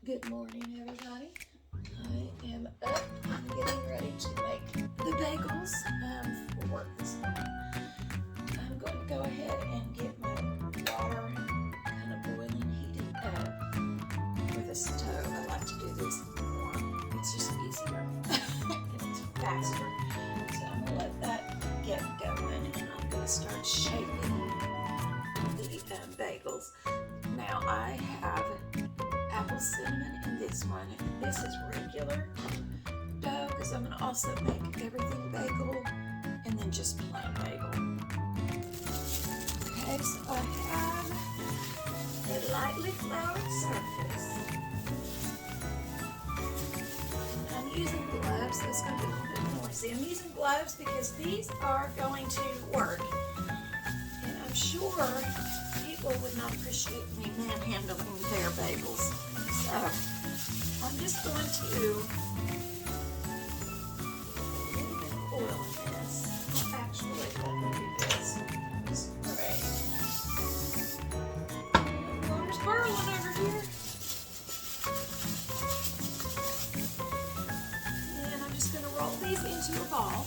Good morning, everybody. I am up and getting ready to make the bagels for work this morning. I'm going to go ahead and get my water kind of boiling, heated up with a stove. I like to do this more. It's just easier and it's faster. So I'm going to let that get going and I'm going to start shaping the bagels. Now I have apple cinnamon in this one. This is regular dough because I'm going to also make everything bagel and then just plain bagel. Okay, so I have a lightly floured surface. And I'm using gloves, so it's going to be a little bit noisy. I'm using gloves because these are going to work. And I'm sure people would not appreciate me manhandling their bagels. So I'm just going to put a little bit of oil in this. Well, actually, let me do this. Spray. The water's boiling over here. And I'm just going to roll these into a ball.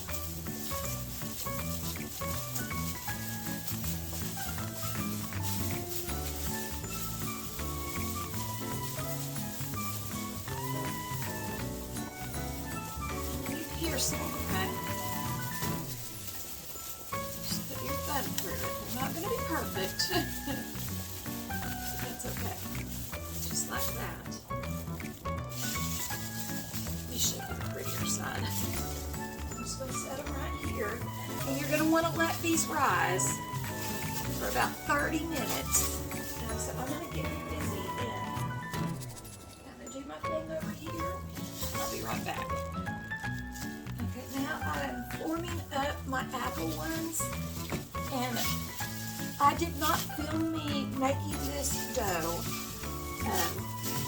Some of them. Just put your thumb through it. They're not going to be perfect. But that's okay. Just like that. Let me show you the prettier side. I'm just going to set them right here. And you're going to want to let these rise for about 30 minutes. So I'm going to get busy and kind of do my thing over here. I'll be right back. Now I'm forming up my apple ones, and I did not film me making this dough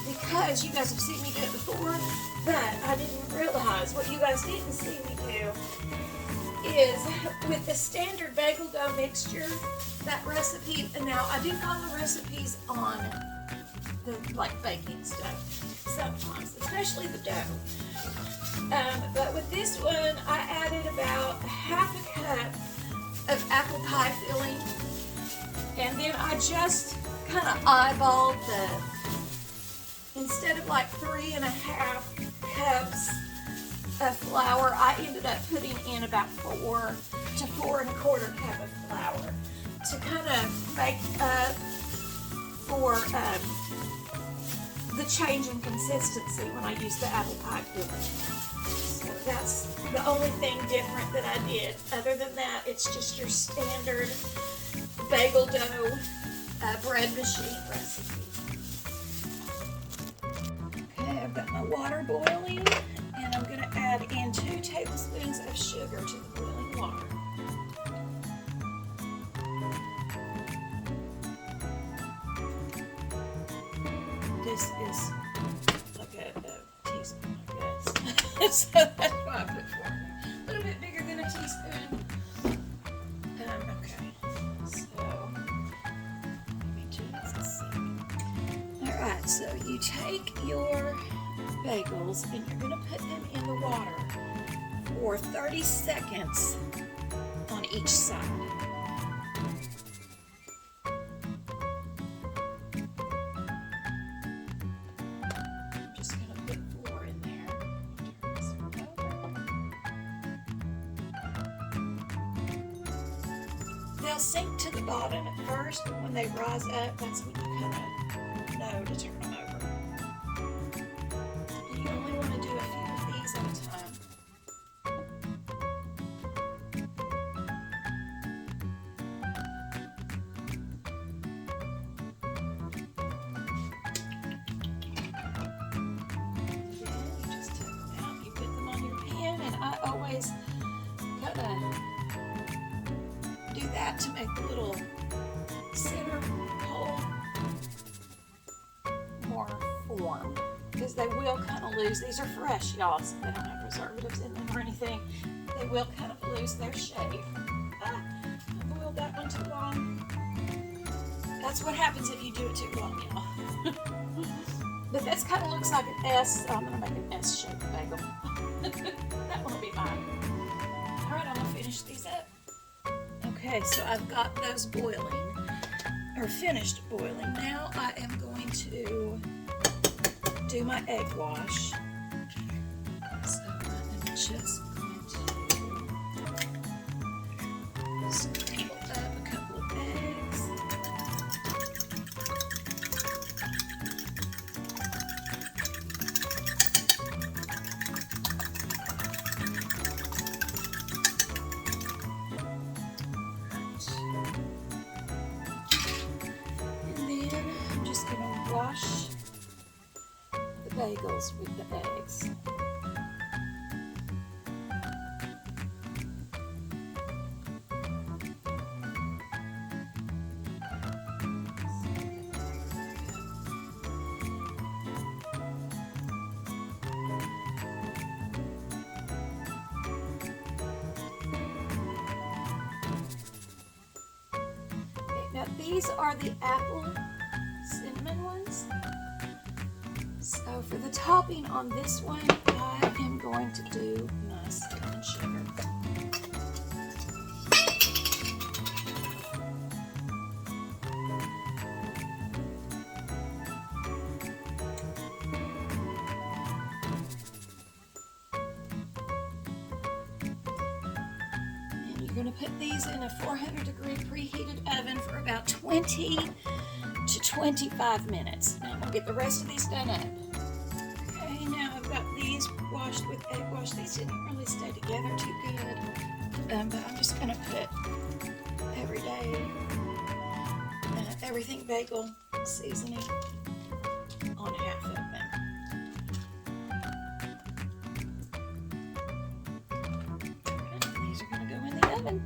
because you guys have seen me do it before, but I didn't realize what you guys didn't see me do is with the standard bagel dough mixture, that recipe, and now I do follow recipes on the baking stuff sometimes, especially the dough. But with this one, I added about half a cup of apple pie filling, and then I just kind of eyeballed instead of like 3.5 cups of flour, I ended up putting in about 4 to 4.25 cup of flour to kind of make up for the change in consistency when I used the apple pie filling. So that's the only thing different that I did. Other than that, it's just your standard bagel dough bread machine recipe. Okay, I've got my water boiling, and I'm going to add in 2 tablespoons of sugar to the boiling water. This is like a teaspoon, I guess. So that's why I put 4. A little bit bigger than a teaspoon. Okay, so let me do this a second. Alright, so you take your bagels and you're going to put them in the water for 30 seconds on each side. They'll sink to the bottom at first, but when they rise up, that's when you kind of know to turn them over. And you only want to do a few of these at a time. Then you just take them out, you put them on your pan, and I always kind of do that to make the little center hole more formed, because they will kind of lose. These are fresh, y'all, so they don't have preservatives in them or anything. They will kind of lose their shape. I boiled that one too long. That's what happens if you do it too long, y'all. But this kind of looks like an S, so I'm going to make an S-shaped bagel. That won't be mine. All right, I'm going to finish these up. Okay, so I've got those boiling, or finished boiling. Now I am going to do my egg wash. So I'm just going to scramble up a couple of eggs. Wash the bagels with the eggs. Okay, now these are the apple cinnamon ones. So for the topping on this one, I am going to do my cinnamon sugar. And you're going to put these in a 400-degree preheated oven for about 20 to 25 minutes. Now I'm going to get the rest of these done up. Okay, now I've got these washed with egg wash. These didn't really stay together too good, but I'm just going to put everyday everything bagel seasoning on half of them. These are going to go in the oven.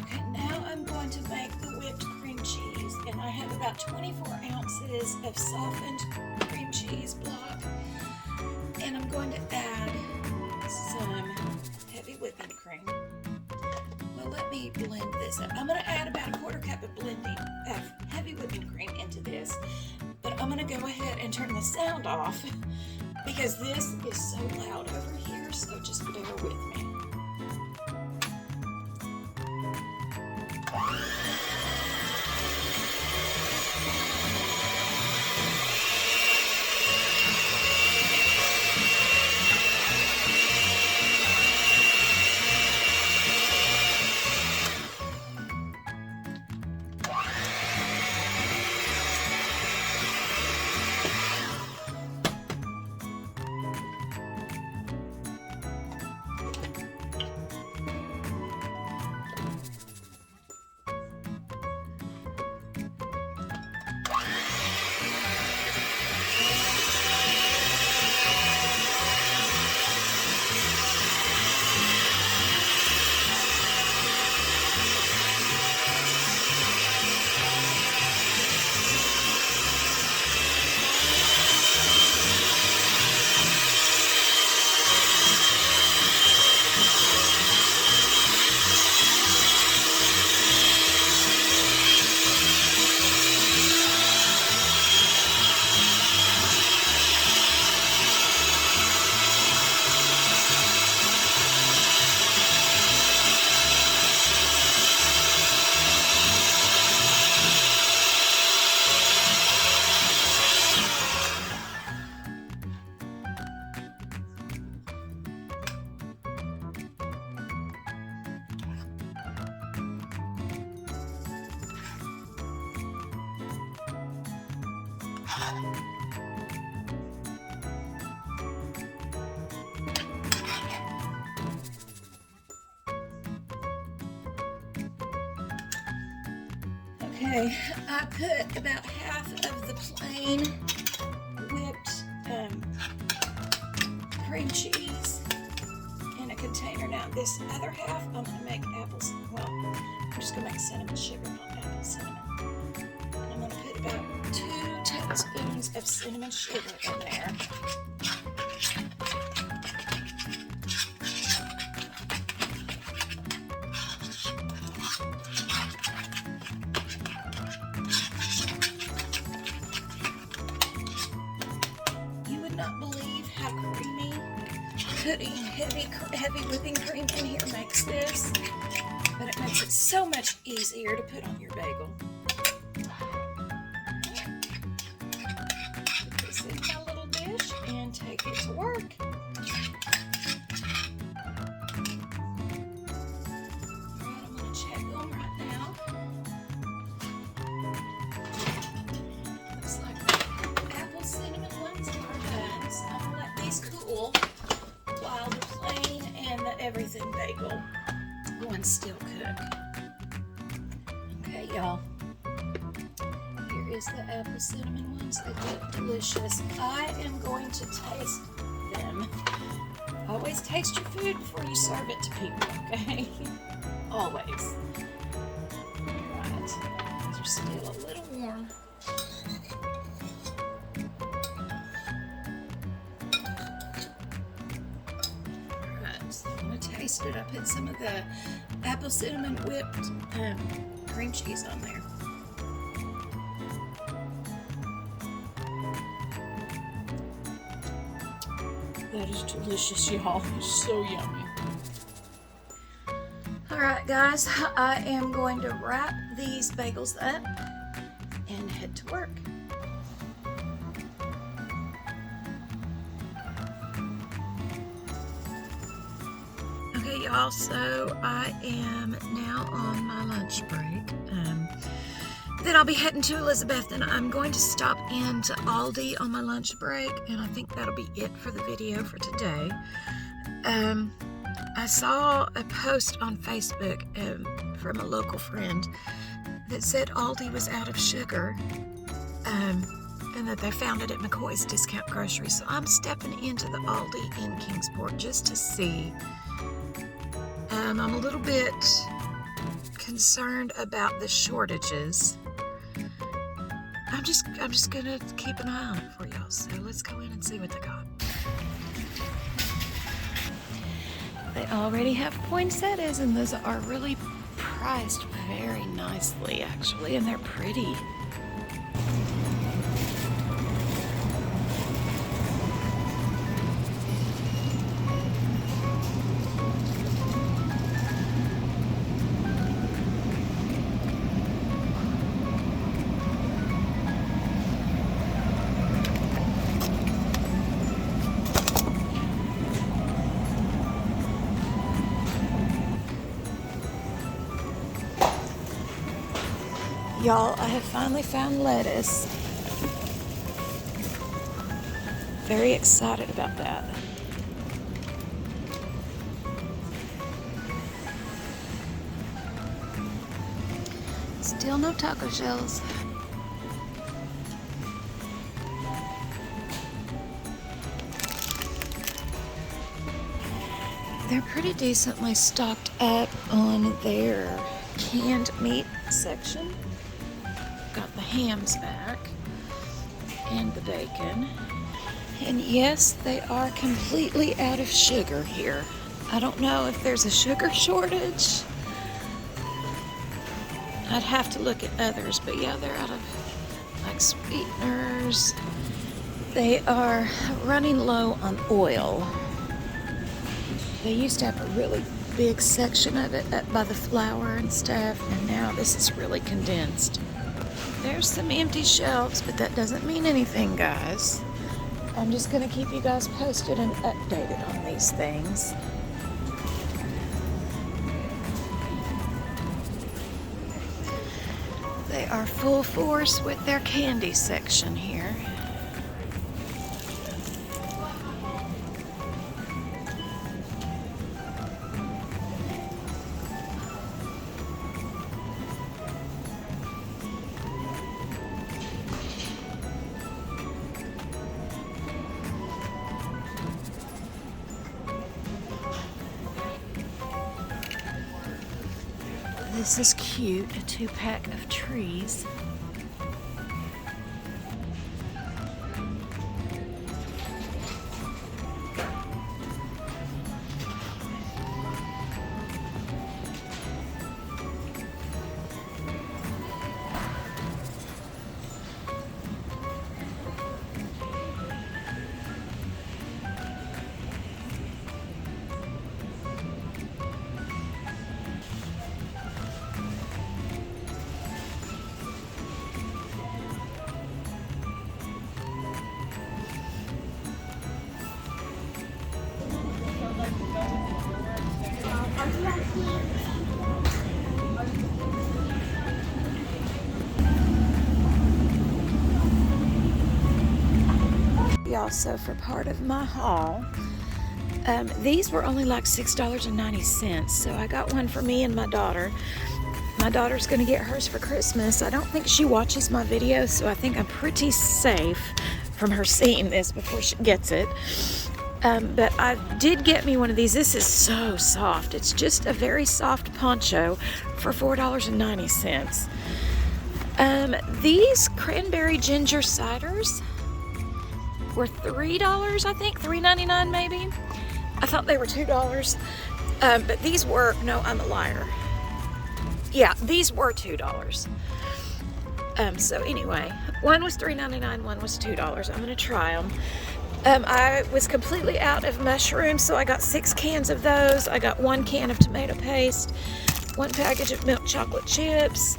Okay, now I'm going to make the whipped cream cheese, and I have about 24 ounces of softened cream cheese block, and I'm going to add some heavy whipping cream. Well, let me blend this up. I'm going to add about a quarter cup of heavy whipping cream into this, but I'm going to go ahead and turn the sound off because this is so loud over here, so just bear with me. Okay, I put about half of the plain whipped cream cheese in a container. Now this other half, I'm going to make apples. Well, I'm just going to make cinnamon sugar, not apple cinnamon. And I'm going to put about 2 tablespoons of cinnamon sugar in there. cannot believe how creamy putting heavy whipping cream in here makes this, but it makes it so much easier to put on your bagel. Put this in my little dish and take it to work. I'm going to check them right now. Looks like the apple cinnamon ones are done, so I'm going to let these cool while the plain and the everything bagel ones still cook. Okay, y'all. Here is the apple cinnamon ones. They look delicious. I am going to taste them. Always taste your food before you serve it to people, okay? Always. Alright. These are still a little warm. Taste it. I put some of the apple cinnamon whipped cream cheese on there. That is delicious, y'all. It's so yummy. Alright guys, I am going to wrap these bagels up and head to work. Okay, y'all, so I am now on my lunch break. Then I'll be heading to Elizabeth, and I'm going to stop into Aldi on my lunch break, and I think that'll be it for the video for today. I saw a post on Facebook from a local friend that said Aldi was out of sugar, and that they found it at McCoy's Discount Grocery. So I'm stepping into the Aldi in Kingsport just to see. I'm a little bit concerned about the shortages. I'm just gonna keep an eye on it for y'all. So let's go in and see what they got. They already have poinsettias, and those are really priced very nicely, actually, and they're pretty. Y'all, I have finally found lettuce. Very excited about that. Still no taco shells. They're pretty decently stocked up on their canned meat section. Got the hams back and the bacon. And yes, they are completely out of sugar here. I don't know if there's a sugar shortage. I'd have to look at others, but yeah, they're out of like sweeteners. They are running low on oil. They used to have a really big section of it up by the flour and stuff, and now this is really condensed. There's some empty shelves, but that doesn't mean anything, guys. I'm just going to keep you guys posted and updated on these things. They are full force with their candy section here. This is cute, a 2-pack of trees. also for part of my haul. These were only like $6.90, so I got one for me and my daughter. My daughter's gonna get hers for Christmas. I don't think she watches my videos, so I think I'm pretty safe from her seeing this before she gets it. But I did get me one of these. This is so soft. It's just a very soft poncho for $4.90. These cranberry ginger ciders were $3, I think, $3.99 maybe. I thought they were $2, but these were, no, I'm a liar. Yeah, these were $2. So anyway, one was $3.99, one was $2. I'm gonna try them. I was completely out of mushrooms, so I got 6 cans of those. I got 1 can of tomato paste, 1 package of milk chocolate chips,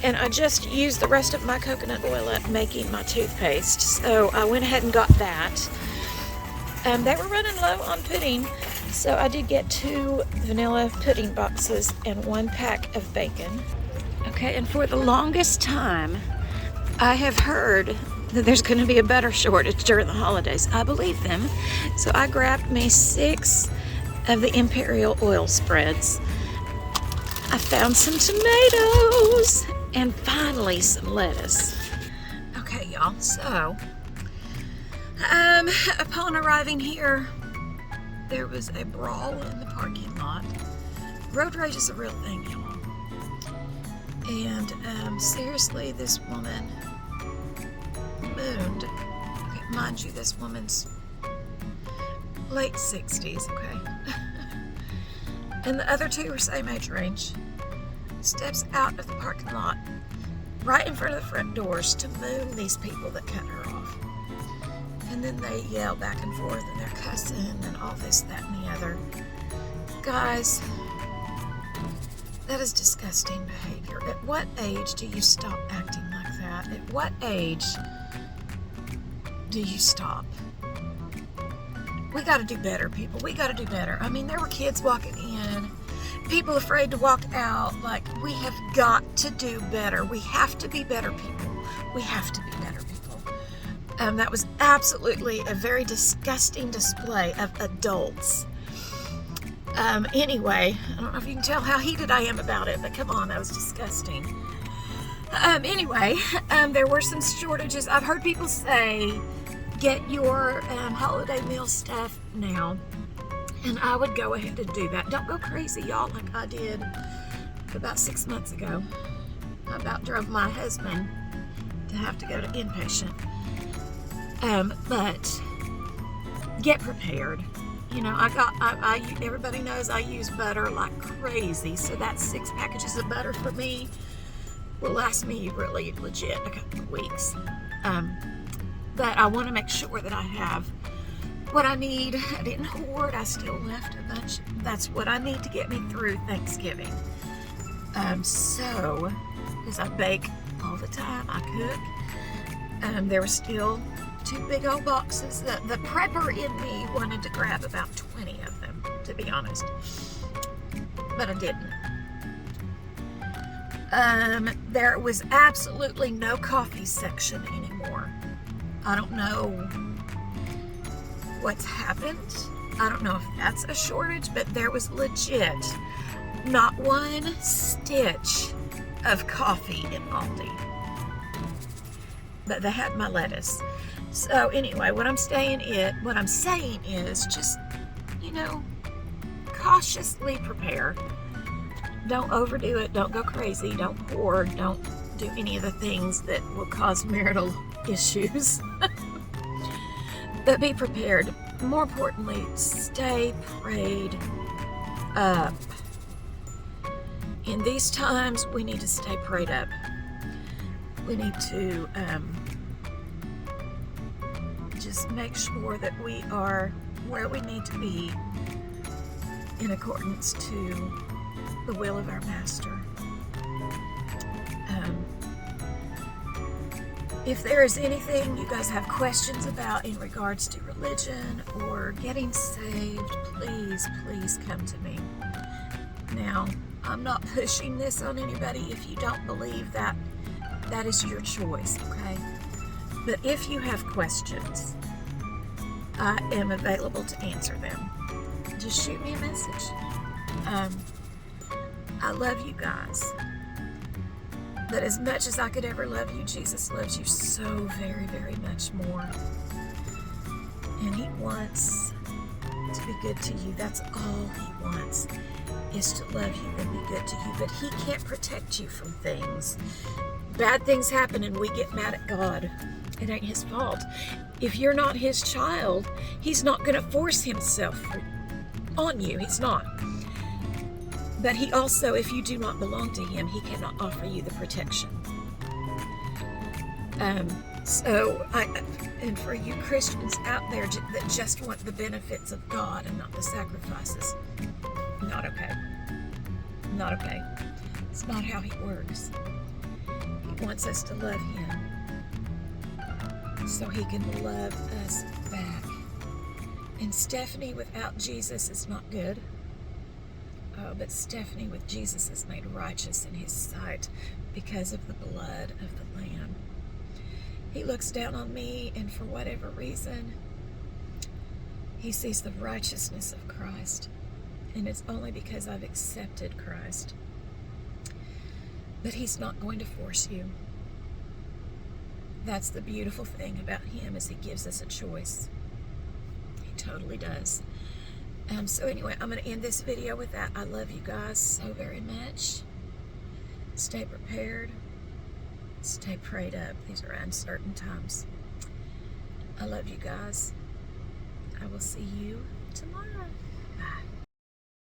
and I just used the rest of my coconut oil up making my toothpaste. So I went ahead and got that. They were running low on pudding, so I did get 2 vanilla pudding boxes and 1 pack of bacon. Okay, and for the longest time, I have heard that there's going to be a butter shortage during the holidays. I believe them. So I grabbed me 6 of the Imperial oil spreads. I found some tomatoes and finally some lettuce. Okay, y'all, so upon arriving here, there was a brawl in the parking lot. Road rage is a real thing, y'all. And seriously, this woman, Mooned, okay, mind you, this woman's late 60s, okay? And the other 2 are same age range. Steps out of the parking lot, right in front of the front doors, to moon these people that cut her off. And then they yell back and forth, and they're cussing, and all this, that, and the other. Guys, that is disgusting behavior. At what age do you stop acting like that? At what age do you stop? We gotta do better, people. We gotta do better. I mean, there were kids walking in, people afraid to walk out. Like, we have got to do better. We have to be better people. We have to be better people. That was absolutely a very disgusting display of adults. Anyway, I don't know if you can tell how heated I am about it, but come on, that was disgusting. Anyway, there were some shortages. I've heard people say, get your holiday meal stuff now. And I would go ahead and do that. Don't go crazy, y'all, like I did about 6 months ago. I about drove my husband to have to go to inpatient. But get prepared. You know, everybody knows I use butter like crazy, so that 6 packages of butter for me will last me really legit a couple of weeks. But I want to make sure that I have what I need. I didn't hoard, I still left a bunch. That's what I need to get me through Thanksgiving. So, because I bake all the time, I cook. There were still 2 big old boxes. The prepper in me wanted to grab about 20 of them, to be honest. But I didn't. There was absolutely no coffee section anymore. I don't know what's happened. I don't know if that's a shortage, but there was legit not 1 stitch of coffee in Aldi. But they had my lettuce. So anyway, what I'm saying is just, you know, cautiously prepare. Don't overdo it. Don't go crazy. Don't hoard. Don't do any of the things that will cause marital issues. But be prepared. More importantly, stay prayed up. In these times, we need to stay prayed up. We need to just make sure that we are where we need to be in accordance to the will of our Master. If there is anything you guys have questions about in regards to religion or getting saved, please, please come to me. Now, I'm not pushing this on anybody. If you don't believe that, that is your choice, okay? But if you have questions, I am available to answer them. Just shoot me a message. I love you guys. But as much as I could ever love you, Jesus loves you so very, very much more. And he wants to be good to you. That's all he wants, is to love you and be good to you. But he can't protect you from things. Bad things happen and we get mad at God. It ain't his fault. If you're not his child, he's not going to force himself on you. He's not. But he also, if you do not belong to him, he cannot offer you the protection. And for you Christians out there that just want the benefits of God and not the sacrifices, not okay. Not okay. It's not how he works. He wants us to love him so he can love us back. And Stephanie without Jesus is not good. Oh, but Stephanie with Jesus is made righteous in his sight because of the blood of the Lamb. He looks down on me, and for whatever reason, he sees the righteousness of Christ. And it's only because I've accepted Christ. But he's not going to force you. That's the beautiful thing about him, is he gives us a choice. He totally does. So anyway, I'm going to end this video with that. I love you guys so very much. Stay prepared. Stay prayed up. These are uncertain times. I love you guys. I will see you tomorrow. Bye.